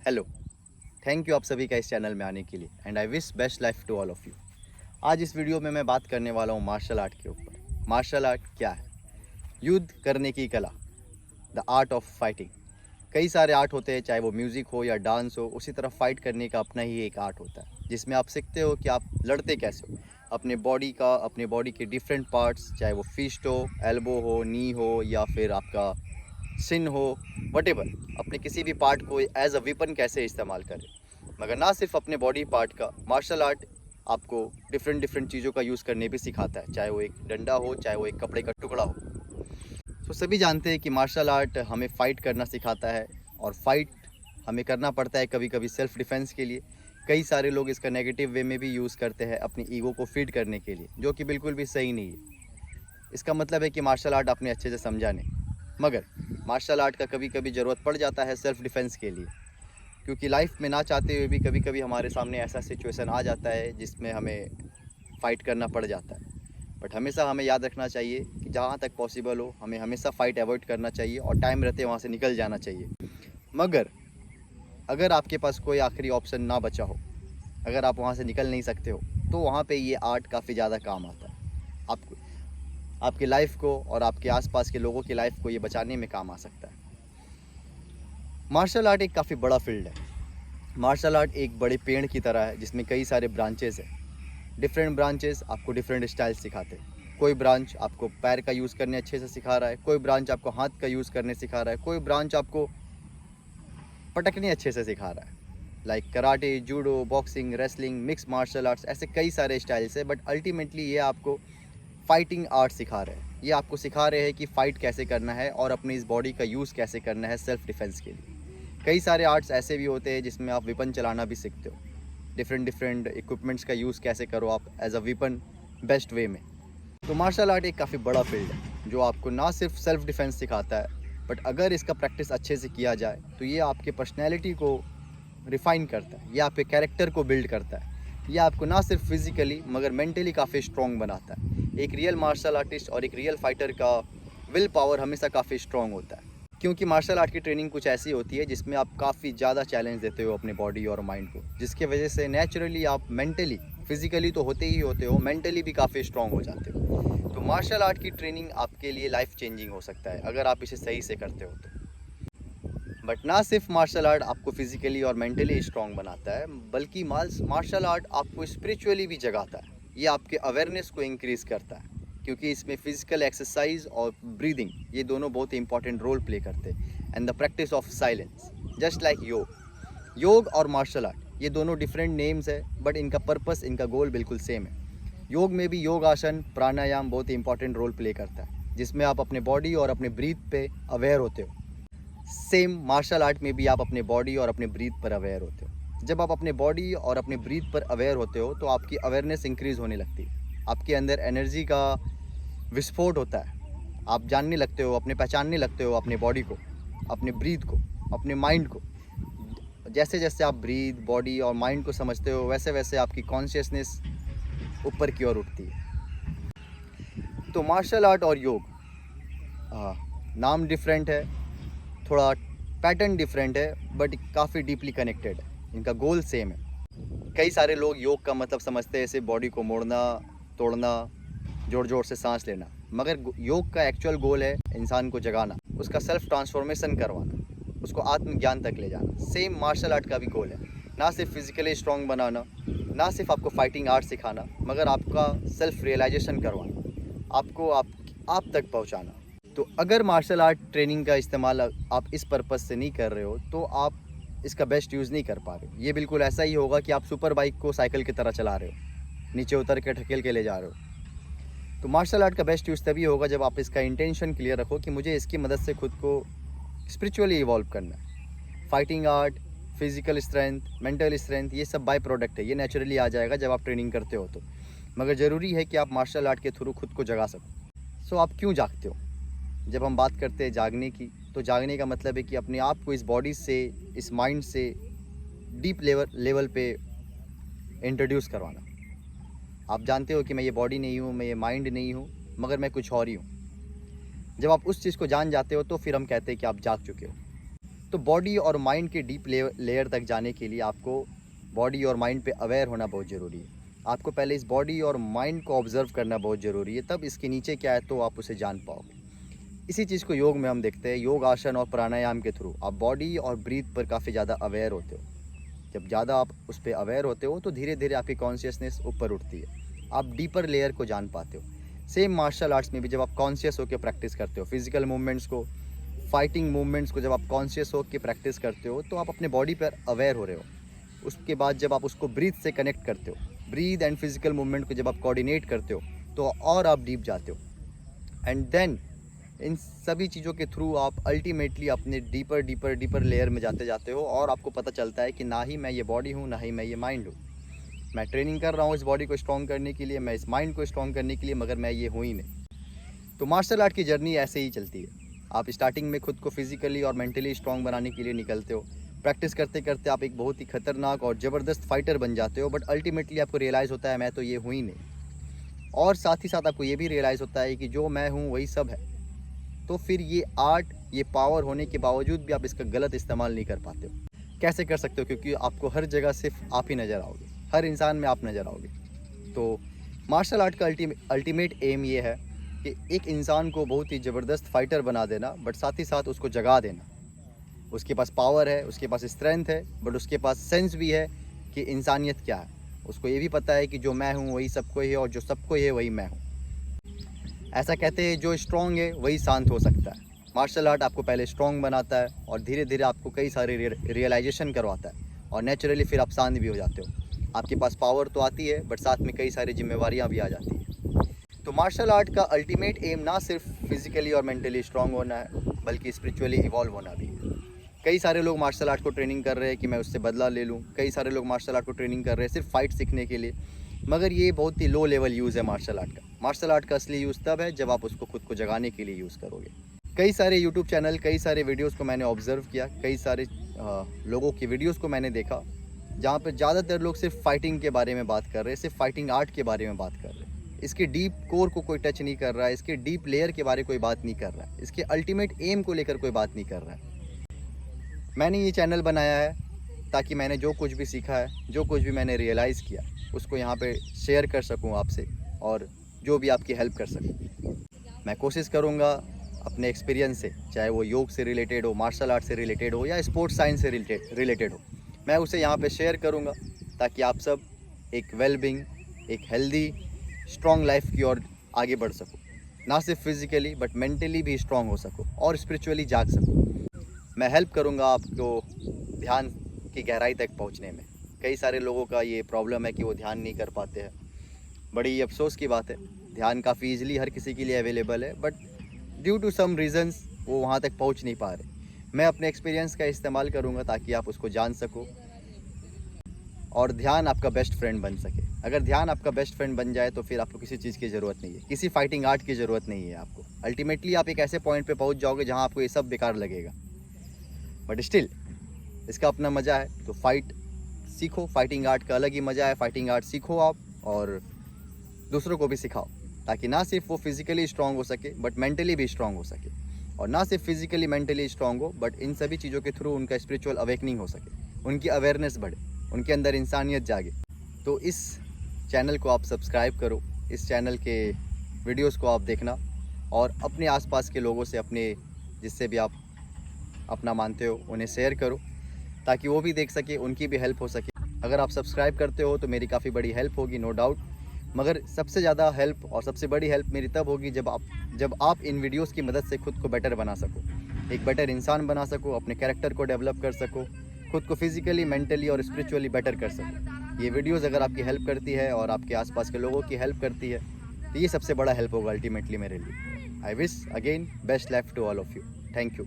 Hello. Thank you आप सभी का इस चैनल में आने के लिए and I wish best life to all of you. आज इस वीडियो में मैं बात करने वाला हूँ मार्शल आर्ट के ऊपर। मार्शल आर्ट क्या है? युद्ध करने की कला, द आर्ट ऑफ फाइटिंग। कई सारे आर्ट होते हैं, चाहे वो म्यूज़िक हो या डांस हो। उसी तरह फाइट करने का अपना ही एक आर्ट होता है जिसमें आप सीखते हो कि आप लड़ते कैसे हो। अपने बॉडी के डिफरेंट पार्ट्स, चाहे वो फिस्ट हो, एल्बो हो, नी हो या फिर आपका सिन हो, वटेवर, अपने किसी भी पार्ट को एज अ वेपन कैसे इस्तेमाल करें। मगर ना सिर्फ अपने बॉडी पार्ट का, मार्शल आर्ट आपको डिफरेंट डिफरेंट चीज़ों का यूज़ करने भी सिखाता है, चाहे वो एक डंडा हो, चाहे वो एक कपड़े का टुकड़ा हो। तो सभी जानते हैं कि मार्शल आर्ट हमें फ़ाइट करना सिखाता है, और फाइट हमें करना पड़ता है कभी कभी सेल्फ़ डिफेंस के लिए। कई सारे लोग इसका नेगेटिव वे में भी यूज़ करते हैं अपनी ईगो को फीड करने के लिए, जो कि बिल्कुल भी सही नहीं है। इसका मतलब है कि मार्शल आर्ट आपने अच्छे से समझा नहीं। मगर मार्शल आर्ट का कभी कभी ज़रूरत पड़ जाता है सेल्फ़ डिफेंस के लिए, क्योंकि लाइफ में ना चाहते हुए भी कभी कभी हमारे सामने ऐसा सिचुएशन आ जाता है जिसमें हमें फ़ाइट करना पड़ जाता है। बट हमेशा हमें याद रखना चाहिए कि जहाँ तक पॉसिबल हो हमें हमेशा फ़ाइट अवॉइड करना चाहिए और टाइम रहते वहाँ से निकल जाना चाहिए। मगर अगर आपके पास कोई आखिरी ऑप्शन ना बचा हो, अगर आप वहाँ से निकल नहीं सकते हो, तो वहाँ पे ये आर्ट काफ़ी ज़्यादा काम आता है। आपको, आपकी लाइफ को और आपके आसपास के लोगों की लाइफ को ये बचाने में काम आ सकता है। मार्शल आर्ट एक काफ़ी बड़ा फील्ड है। मार्शल आर्ट एक बड़े पेड़ की तरह है जिसमें कई सारे ब्रांचेस हैं। डिफरेंट ब्रांचेस आपको डिफरेंट स्टाइल सिखाते हैं। कोई ब्रांच आपको पैर का यूज़ करने अच्छे से सिखा रहा है, कोई ब्रांच आपको हाथ का यूज़ करने सिखा रहा है, कोई ब्रांच आपको पटकने अच्छे से सिखा रहा है। Like karate, judo, boxing, wrestling, mix martial arts, ऐसे कई सारे स्टाइल्स है। बट अल्टीमेटली ये आपको फाइटिंग आर्ट सिखा रहे हैं। ये आपको सिखा रहे हैं कि फ़ाइट कैसे करना है और अपनी इस बॉडी का यूज़ कैसे करना है सेल्फ़ डिफेंस के लिए। कई सारे आर्ट्स ऐसे भी होते हैं जिसमें आप वेपन चलाना भी सीखते हो। डिफरेंट डिफरेंट इक्विपमेंट्स का यूज़ कैसे करो आप as a weapon best way में। तो मार्शल आर्ट एक काफ़ी बड़ा फील्ड है जो आपको ना सिर्फ सेल्फ डिफेंस सिखाता है, बट अगर इसका प्रैक्टिस अच्छे से किया जाए तो ये आपके पर्सनैलिटी को रिफ़ाइन करता है, ये आपके कैरेक्टर को बिल्ड करता है। ये आपको ना सिर्फ फिज़िकली मगर मेंटली काफ़ी स्ट्रॉन्ग बनाता है। एक रियल मार्शल आर्टिस्ट और एक रियल फाइटर का विल पावर हमेशा काफ़ी स्ट्रॉन्ग होता है, क्योंकि मार्शल आर्ट की ट्रेनिंग कुछ ऐसी होती है जिसमें आप काफ़ी ज़्यादा चैलेंज देते हो अपने बॉडी और माइंड को, जिसके वजह से नेचुरली आप मेंटली, फिज़िकली तो होते ही होते हो, मेंटली भी काफ़ी स्ट्रॉन्ग हो जाते हो। तो मार्शल आर्ट की ट्रेनिंग आपके लिए लाइफ चेंजिंग हो सकता है अगर आप इसे सही से करते हो तो। बट ना सिर्फ मार्शल आर्ट आपको फिजिकली और मेंटली स्ट्रॉन्ग बनाता है, बल्कि मार्शल आर्ट आपको स्पिरिचुअली भी जगाता है। ये आपके अवेयरनेस को इंक्रीज़ करता है, क्योंकि इसमें फिजिकल एक्सरसाइज और ब्रीदिंग, ये दोनों बहुत इंपॉर्टेंट रोल प्ले करते हैं। And the practice of silence, just like योग और मार्शल आर्ट, ये दोनों डिफरेंट नेम्स है, बट इनका पर्पस, इनका गोल बिल्कुल सेम है। योग में भी योग आसन, प्राणायाम बहुत इंपॉर्टेंट रोल प्ले करता है, जिसमें आप अपने बॉडी और अपने ब्रीथ पे अवेयर होते हो। सेम मार्शल आर्ट में भी आप अपने बॉडी और अपने ब्रीथ पर अवेयर होते हो। जब आप अपने बॉडी और अपने ब्रीथ पर अवेयर होते हो तो आपकी अवेयरनेस इंक्रीज़ होने लगती है। आपके अंदर एनर्जी का विस्फोट होता है। आप जानने लगते हो, अपने पहचानने लगते हो अपने बॉडी को, अपने ब्रीथ को, अपने माइंड को। जैसे जैसे आप ब्रीथ, बॉडी और माइंड को समझते हो, वैसे वैसे आपकी कॉन्शियसनेस ऊपर की ओर उठती है। तो मार्शल आर्ट और योग, नाम डिफरेंट है, थोड़ा पैटर्न डिफरेंट है, बट काफ़ी डीपली कनेक्टेड है। इनका गोल सेम है। कई सारे लोग योग का मतलब समझते हैं सिर्फ बॉडी को मोड़ना, तोड़ना, जोर जोर से सांस लेना। मगर योग का एक्चुअल गोल है इंसान को जगाना, उसका सेल्फ ट्रांसफॉर्मेशन करवाना, उसको आत्मज्ञान तक ले जाना। सेम मार्शल आर्ट का भी गोल है, ना सिर्फ फिजिकली स्ट्रॉन्ग बनाना, ना सिर्फ आपको फाइटिंग आर्ट सिखाना, मगर आपका सेल्फ रियलाइजेशन करवाना, आपको आप तक पहुंचाना। तो अगर मार्शल आर्ट ट्रेनिंग का इस्तेमाल आप इस पर्पज़ से नहीं कर रहे हो तो आप इसका बेस्ट यूज़ नहीं कर पा रहे हो। ये बिल्कुल ऐसा ही होगा कि आप सुपर बाइक को साइकिल की तरह चला रहे हो, नीचे उतर के ढकेल के ले जा रहे हो। तो मार्शल आर्ट का बेस्ट यूज़ तभी होगा जब आप इसका इंटेंशन क्लियर रखो कि मुझे इसकी मदद से खुद को स्पिरिचुअली इवॉल्व करना है। Fighting art, physical strength, mental strength, ये सब बाय प्रोडक्ट है, ये नेचुरली आ जाएगा जब आप ट्रेनिंग करते हो तो। मगर ज़रूरी है कि आप मार्शल आर्ट के थ्रू खुद को जगा सको। सो आप क्यों जागते हो? जब हम बात करते हैं जागने की, तो जागने का मतलब है कि अपने आप को इस बॉडी से, इस माइंड से डीप लेवल पे इंट्रोड्यूस करवाना। आप जानते हो कि मैं ये बॉडी नहीं हूँ, मैं ये माइंड नहीं हूँ, मगर मैं कुछ और ही हूँ। जब आप उस चीज़ को जान जाते हो तो फिर हम कहते हैं कि आप जाग चुके हो। तो बॉडी और माइंड के डीप लेयर तक जाने के लिए आपको बॉडी और माइंड पे अवेयर होना बहुत ज़रूरी है। आपको पहले इस बॉडी और माइंड को ऑब्जर्व करना बहुत ज़रूरी है, तब इसके नीचे क्या है तो आप उसे जान पाओगे। इसी चीज़ को योग में हम देखते हैं। योग आसन और प्राणायाम के थ्रू आप बॉडी और ब्रीथ पर काफ़ी ज़्यादा अवेयर होते हो। जब ज़्यादा आप उस पर अवेयर होते हो तो धीरे धीरे आपकी कॉन्शियसनेस ऊपर उठती है, आप डीपर लेयर को जान पाते हो। सेम मार्शल आर्ट्स में भी जब आप कॉन्शियस होकर प्रैक्टिस करते हो, फिजिकल मूवमेंट्स को, फाइटिंग मूवमेंट्स को जब आप कॉन्शियस होकर प्रैक्टिस करते हो तो आप अपने बॉडी पर अवेयर हो रहे हो। उसके बाद जब आप उसको ब्रीथ से कनेक्ट करते हो, ब्रीथ एंड फिजिकल मूवमेंट को जब आप कोऑर्डिनेट करते हो तो और आप डीप जाते हो। एंड देन इन सभी चीज़ों के थ्रू आप अल्टीमेटली अपने डीपर लेयर में जाते हो और आपको पता चलता है कि ना ही मैं ये बॉडी हूँ, ना ही मैं ये माइंड हूँ। मैं ट्रेनिंग कर रहा हूँ इस बॉडी को स्ट्रॉन्ग करने के लिए, मैं इस माइंड को स्ट्रॉन्ग करने के लिए, मगर मैं ये हूँ ही नहीं। तो मार्शल आर्ट की जर्नी ऐसे ही चलती है। आप स्टार्टिंग में खुद को फिजिकली और मेंटली स्ट्रॉन्ग बनाने के लिए निकलते हो। प्रैक्टिस करते करते आप एक बहुत ही खतरनाक और ज़बरदस्त फाइटर बन जाते हो, बट अल्टीमेटली आपको रियलाइज़ होता है मैं तो ये हूँ ही नहीं। और साथ ही साथ आपको ये भी रियलाइज़ होता है कि जो मैं हूँ वही सब है। तो फिर ये आर्ट, ये पावर होने के बावजूद भी आप इसका गलत इस्तेमाल नहीं कर पाते हो। कैसे कर सकते हो? क्योंकि आपको हर जगह सिर्फ आप ही नज़र आओगे, हर इंसान में आप नज़र आओगे। तो मार्शल आर्ट का अल्टीमेट एम ये है कि एक इंसान को बहुत ही ज़बरदस्त फाइटर बना देना, बट साथ ही साथ उसको जगा देना। उसके पास पावर है, उसके पास स्ट्रेंथ है, बट उसके पास सेंस भी है कि इंसानियत क्या है। उसको ये भी पता है कि जो मैं हूँ वही सबको है और जो सबको है वही मैं हूँ। ऐसा कहते हैं जो स्ट्रॉन्ग है वही शांत हो सकता है। मार्शल आर्ट आपको पहले स्ट्रॉन्ग बनाता है और धीरे धीरे आपको कई सारे रियलाइजेशन करवाता है और नेचुरली फिर आप शांत भी हो जाते हो। आपके पास पावर तो आती है, बट साथ में कई सारी जिम्मेवारियाँ भी आ जाती हैं। तो मार्शल आर्ट का अल्टीमेट एम ना सिर्फ फिजिकली और मेंटली स्ट्रॉन्ग होना है, बल्कि स्पिरिचुअली इवॉल्व होना भी है। कई सारे लोग मार्शल आर्ट को ट्रेनिंग कर रहे हैं कि मैं उससे बदला ले लूँ। कई सारे लोग मार्शल आर्ट को ट्रेनिंग कर रहे हैं सिर्फ फाइट सीखने के लिए, मगर ये बहुत ही लो लेवल यूज़ है मार्शल आर्ट का। मार्शल आर्ट का असली यूज़ तब है जब आप उसको खुद को जगाने के लिए यूज़ करोगे। कई सारे यूट्यूब चैनल, कई सारे वीडियोज़ को मैंने ऑब्ज़र्व किया, कई सारे लोगों की वीडियोज़ को मैंने देखा जहाँ पर ज़्यादातर लोग सिर्फ फाइटिंग के बारे में बात कर रहे हैं, सिर्फ फाइटिंग आर्ट के बारे में बात कर रहे हैं। इसके डीप कोर को कोई टच नहीं कर रहा है, इसके डीप लेयर के बारे में कोई बात नहीं कर रहा है, इसके अल्टीमेट एम को लेकर कोई बात नहीं कर रहा है। मैंने ये चैनल बनाया है ताकि मैंने जो कुछ भी सीखा है, जो कुछ भी मैंने रियलाइज़ किया, उसको यहाँ पे शेयर कर सकूँ आपसे और जो भी आपकी हेल्प कर सकूँ। मैं कोशिश करूँगा अपने एक्सपीरियंस से, चाहे वो योग से रिलेटेड हो, मार्शल आर्ट से रिलेटेड हो या स्पोर्ट्स साइंस से रिलेटेड हो, मैं उसे यहाँ पे शेयर करूँगा ताकि आप सब एक वेलबींग, एक हेल्दी स्ट्रॉन्ग लाइफ की ओर आगे बढ़ सको। ना सिर्फ फिज़िकली बट मेंटली भी स्ट्रॉन्ग हो सको और स्पिरिचुअली जाग सको। मैं हेल्प करूँगा आपको ध्यान की गहराई तक पहुँचने में। कई सारे लोगों का ये प्रॉब्लम है कि वो ध्यान नहीं कर पाते हैं। बड़ी अफसोस की बात है। ध्यान काफ़ी ईजिली हर किसी के लिए अवेलेबल है, but due to some reasons वो वहाँ तक पहुँच नहीं पा रहे। मैं अपने एक्सपीरियंस का इस्तेमाल करूँगा ताकि आप उसको जान सको और ध्यान आपका बेस्ट फ्रेंड बन सके। अगर ध्यान आपका बेस्ट फ्रेंड बन जाए तो फिर आपको किसी चीज़ की ज़रूरत नहीं है, किसी फाइटिंग आर्ट की ज़रूरत नहीं है आपको। अल्टीमेटली आप एक ऐसे पॉइंट पे पहुंच जाओगे जहां आपको ये सब बेकार लगेगा, बट स्टिल इसका अपना मज़ा है। तो फाइट सीखो, फाइटिंग आर्ट का अलग ही मज़ा है। फाइटिंग आर्ट सीखो आप और दूसरों को भी सिखाओ, ताकि ना सिर्फ वो फिज़िकली स्ट्रॉन्ग हो सके बट मेंटली भी स्ट्रॉन्ग हो सके, और ना सिर्फ फिज़िकली मेंटली स्ट्रॉन्ग हो बट इन सभी चीज़ों के थ्रू उनका स्पिरिचुअल अवेकनिंग हो सके, उनकी अवेयरनेस बढ़े, उनके अंदर इंसानियत जागे। तो इस चैनल को आप सब्सक्राइब करो, इस चैनल के वीडियोस को आप देखना और अपने आसपास के लोगों से, अपने जिससे भी आप अपना मानते हो उन्हें शेयर करो, ताकि वो भी देख सके, उनकी भी हेल्प हो सके। अगर आप सब्सक्राइब करते हो तो मेरी काफ़ी बड़ी हेल्प होगी, नो डाउट। मगर सबसे ज़्यादा हेल्प और सबसे बड़ी हेल्प मेरी तब होगी जब आप इन वीडियोस की मदद से खुद को बेटर बना सको, एक बेटर इंसान बना सको, अपने कैरेक्टर को डेवलप कर सको, खुद को फिज़िकली, मेंटली और स्पिरिचुअली बेटर कर सको। ये वीडियोस अगर आपकी हेल्प करती है और आपके आसपास के लोगों की हेल्प करती है तो ये सबसे बड़ा हेल्प होगा अल्टीमेटली मेरे लिए। I wish again best life to all of you. Thank you.